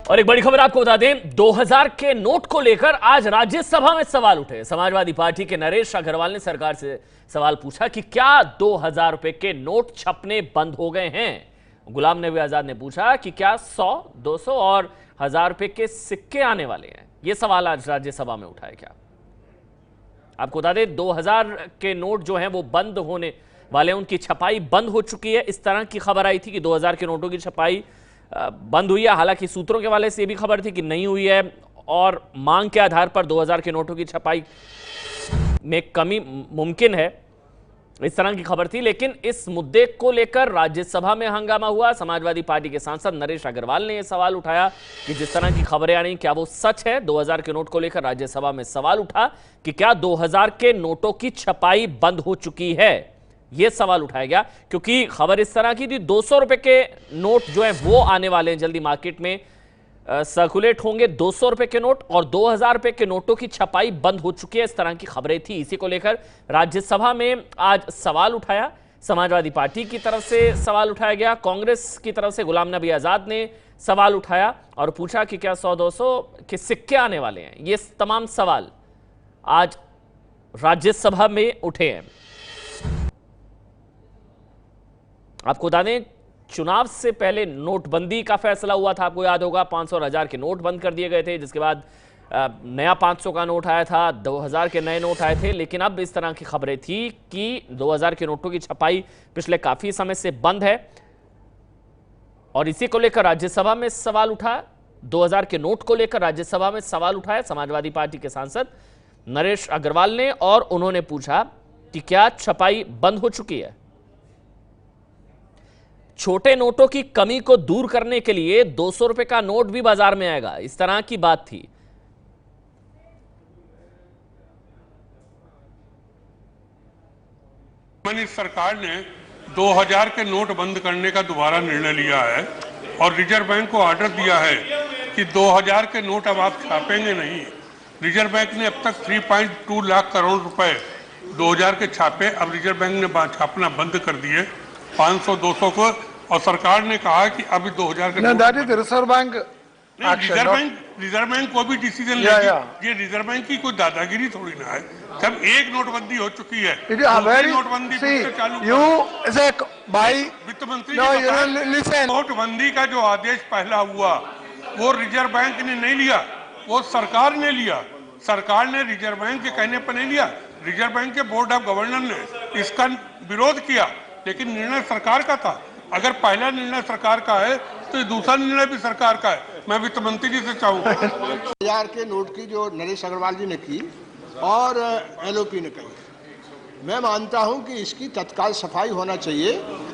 और एक बड़ी खबर आपको बता दें, 2000 के नोट को लेकर आज राज्यसभा में सवाल उठे। समाजवादी पार्टी के नरेश अग्रवाल ने सरकार से सवाल पूछा कि क्या 2000 रुपए के नोट छपने बंद हो गए हैं। गुलाम नबी आजाद ने पूछा कि क्या 100, 200 और 1000 रुपए के सिक्के आने वाले हैं। यह सवाल आज राज्यसभा में उठा है। क्या आपको बता दें, 2000 के नोट जो हैं वो बंद होने वाले, उनकी छपाई बंद हो चुकी है। इस तरह की खबर आई थी कि 2000 के नोटों की छपाई बंद हुई है। हालांकि सूत्रों के हवाले से ये भी खबर थी कि नहीं हुई है और मांग के आधार पर 2000 के नोटों की छपाई में कमी मुमकिन है, इस तरह की खबर थी। लेकिन इस मुद्दे को लेकर राज्यसभा में हंगामा हुआ। समाजवादी पार्टी के सांसद नरेश अग्रवाल ने यह सवाल उठाया कि जिस तरह की खबरें आ रही, क्या वो सच है। 2000 के नोट को लेकर राज्यसभा में सवाल उठा कि क्या 2000 के नोटों की छपाई बंद हो चुकी है। यह सवाल उठाया गया क्योंकि खबर इस तरह की थी, 200 रुपए के नोट जो है वो आने वाले हैं जल्दी, मार्केट में सर्कुलेट होंगे 200 रुपए के नोट, और 2000 रुपए के नोटों की छपाई बंद हो चुकी है। इस तरह की खबरें थी। इसी को लेकर राज्यसभा में आज सवाल उठाया। समाजवादी पार्टी की तरफ से सवाल उठाया गया, कांग्रेस की तरफ से गुलाम नबी आजाद ने सवाल उठाया और पूछा कि क्या 100, 200 के सिक्के आने वाले हैं। ये तमाम सवाल आज राज्यसभा में उठे हैं। आपको बता दें, चुनाव से पहले नोटबंदी का फैसला हुआ था। आपको याद होगा, 500 और 1000 के नोट बंद कर दिए गए थे, जिसके बाद नया 500 का नोट आया था, 2000 के नए नोट आए थे। लेकिन अब इस तरह की खबरें थी कि 2000 के नोटों की छपाई पिछले काफी समय से बंद है और इसी को लेकर राज्यसभा में सवाल उठा। 2000 के नोट को लेकर राज्यसभा में सवाल उठाया समाजवादी पार्टी के सांसद नरेश अग्रवाल ने, और उन्होंने पूछा कि क्या छपाई बंद हो चुकी है। छोटे नोटों की कमी को दूर करने के लिए 200 रुपए का नोट भी बाजार में आएगा, इस तरह की बात थी। सरकार ने 2000 के नोट बंद करने का दोबारा निर्णय लिया है और रिजर्व बैंक को ऑर्डर दिया है कि 2000 के नोट अब आप छापेंगे नहीं। रिजर्व बैंक ने अब तक 3.2 लाख करोड़ रुपए 2000 के छापे, अब रिजर्व बैंक ने छापना बंद कर दिए 500, 200 को, और सरकार ने कहा कि अभी 2000 के रिजर्व बैंक को भी डिसीजन लेगी। ये रिजर्व बैंक की कोई दादागिरी थोड़ी ना है। जब एक नोटबंदी हो चुकी है, नोटबंदी चालू वित्त मंत्री नोटबंदी का जो आदेश पहला हुआ वो रिजर्व बैंक ने नहीं लिया, वो सरकार ने लिया। सरकार ने रिजर्व बैंक के कहने पर नहीं लिया। रिजर्व बैंक के बोर्ड ऑफ गवर्नर ने इसका विरोध किया, लेकिन निर्णय सरकार का था। अगर पहला निर्णय सरकार का है तो दूसरा निर्णय भी सरकार का है। मैं वित्त मंत्री जी से चाहूंगा 2000 के नोट की जो नरेश अग्रवाल जी ने की और एलओपी ने कही, मैं मानता हूं कि इसकी तत्काल सफाई होना चाहिए।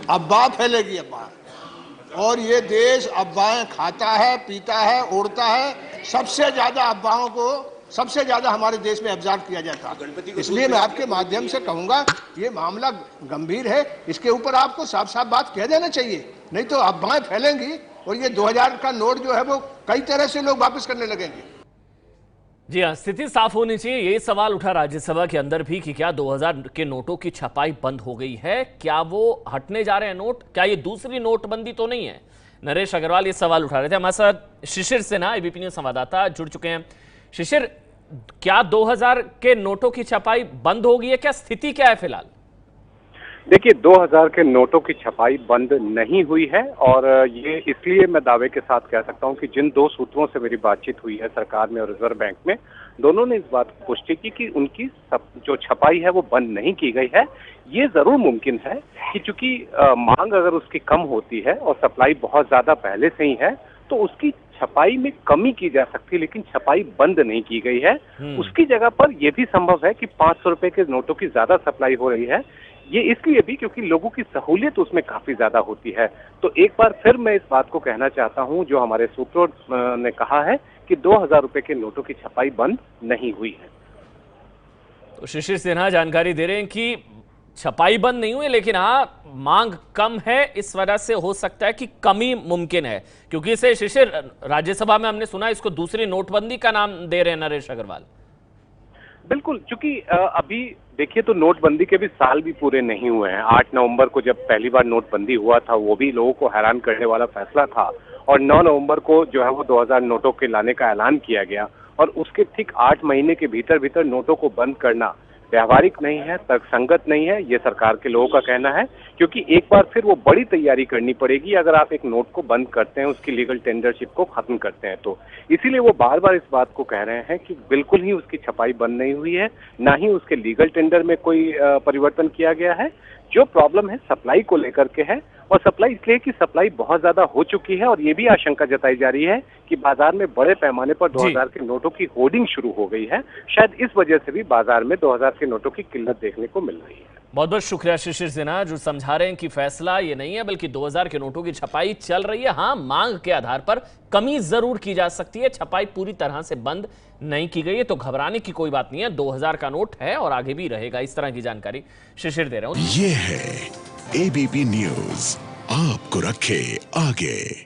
अफवाह फैलेगी अफवाह, और ये देश अफवाहें खाता है, पीता है, ओढ़ता है। सबसे ज्यादा अफवाहों को सबसे ज्यादा हमारे देश में ऑब्जर्व किया जाता है। इसलिए मैं आपके माध्यम से कहूंगा, ये मामला गंभीर है, इसके ऊपर आपको साफ साफ बात कह देना चाहिए, नहीं तो अफवाहें फैलेंगी और ये 2000 का नोट जो है वो कई तरह से लोग वापस करने लगेंगे। जी हाँ, स्थिति साफ होनी चाहिए। ये सवाल उठा राज्यसभा के अंदर भी कि क्या 2000 के नोटों की छपाई बंद हो गई है, क्या वो हटने जा रहे हैं नोट, क्या ये दूसरी नोटबंदी तो नहीं है। नरेश अग्रवाल ये सवाल उठा रहे थे। हमारे साथ शिशिर सिन्हा, एबीपी न्यूज संवाददाता, जुड़ चुके हैं। शिशिर, क्या 2000 के नोटों की छपाई बंद हो गई है, क्या स्थिति क्या है फिलहाल? देखिए, 2000 के नोटों की छपाई बंद नहीं हुई है, और ये इसलिए मैं दावे के साथ कह सकता हूं कि जिन दो सूत्रों से मेरी बातचीत हुई है सरकार में और रिजर्व बैंक में, दोनों ने इस बात की पुष्टि की कि उनकी जो छपाई है वो बंद नहीं की गई है। ये जरूर मुमकिन है कि चूंकि मांग अगर उसकी कम होती है और सप्लाई बहुत ज्यादा पहले से ही है तो उसकी छपाई में कमी की जा सकती है, लेकिन छपाई बंद नहीं की गई है। उसकी जगह पर यह भी संभव है कि 500 रुपए के नोटों की ज्यादा सप्लाई हो रही है। ये इसलिए भी क्योंकि लोगों की सहूलियत उसमें काफी ज्यादा होती है। तो एक बार फिर मैं इस बात को कहना चाहता हूं, जो हमारे सूत्रों ने कहा है कि 2000 रुपए के नोटों की छपाई बंद नहीं हुई है। तो शिशिर सिन्हा जानकारी दे रहे हैं कि छपाई बंद नहीं हुई, लेकिन हाँ मांग कम है, इस वजह से हो सकता है कि कमी मुमकिन है। क्योंकि इसे शिशिर, राज्यसभा में हमने सुना इसको दूसरी नोटबंदी का नाम दे रहे हैं नरेश अग्रवाल। बिल्कुल, क्योंकि अभी देखिए तो नोटबंदी के भी साल भी पूरे नहीं हुए हैं। 8 नवंबर को जब पहली बार नोटबंदी हुआ था, वो भी लोगों को हैरान करने वाला फैसला था, और 9 नवंबर को जो है वो 2000 नोटों के लाने का ऐलान किया गया और उसके ठीक 8 महीने के भीतर भीतर नोटों को बंद करना व्यावहारिक नहीं है, तर्कसंगत नहीं है, ये सरकार के लोगों का कहना है, क्योंकि एक बार फिर वो बड़ी तैयारी करनी पड़ेगी अगर आप एक नोट को बंद करते हैं, उसकी लीगल टेंडरशिप को खत्म करते हैं तो। इसीलिए वो बार बार इस बात को कह रहे हैं कि बिल्कुल ही उसकी छपाई बंद नहीं हुई है, ना ही उसके लीगल टेंडर में कोई परिवर्तन किया गया है। जो प्रॉब्लम है सप्लाई को लेकर के है, और सप्लाई इसलिए कि सप्लाई बहुत ज्यादा हो चुकी है और ये भी आशंका जताई जा रही है कि बाजार में बड़े पैमाने पर 2000 के नोटों की होर्डिंग शुरू हो गई है। शायद इस वजह से भी बाजार में 2000 के नोटों की किल्लत देखने को मिल रही है। बहुत बहुत शुक्रिया शिशिर सिन्हा, जो समझा रहे हैं कि फैसला ये नहीं है बल्कि 2000 के नोटों की छपाई चल रही है। हाँ, मांग के आधार पर कमी जरूर की जा सकती है, छपाई पूरी तरह से बंद नहीं की गई है, तो घबराने की कोई बात नहीं है। 2000 का नोट है और आगे भी रहेगा। इस तरह की जानकारी शिशिर दे रहा हूं। ये है एबीपी न्यूज, आपको रखे आगे।